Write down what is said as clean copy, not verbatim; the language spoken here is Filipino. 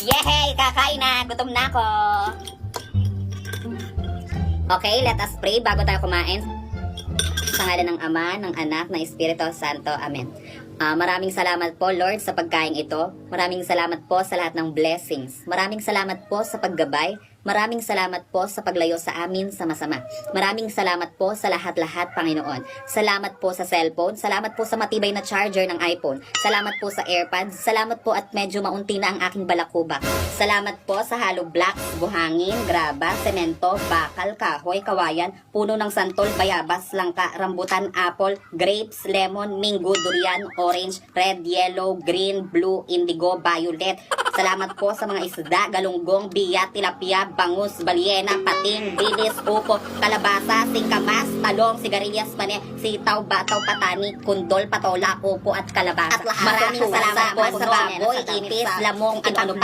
Yehey! Kakain na! Gutom na ako! Okay, let us pray bago tayo kumain. Sa ngalan ng Ama, ng Anak, ng Espiritu Santo. Amen. Maraming salamat po, Lord, sa pagkain ito. Maraming salamat po sa lahat ng blessings. Maraming salamat po sa paggabay. Maraming salamat po sa paglayo sa amin sa masama. Maraming salamat po sa lahat-lahat, Panginoon. Salamat po sa cellphone. Salamat po sa matibay na charger ng iPhone. Salamat po sa AirPods. Salamat po at medyo maunti na ang aking balakubak. Salamat po sa hollow blocks, buhangin, graba, semento, bakal, kahoy, kawayan, puno ng santol, bayabas, langka, rambutan, apple, grapes, lemon, mango, durian, orange, red, yellow, green, blue, indigo, violet. Salamat po sa mga isda, galunggong, biya, tilapia, bangus, balyena, pating, bilis, upo, kalabasa, singkamas, talong, sigarilyas, pane, sitaw, bataw, patani, kundol, patola, upo at kalabasa. At maraming salamat po sa baboy, ipis, lamong, at ano pa.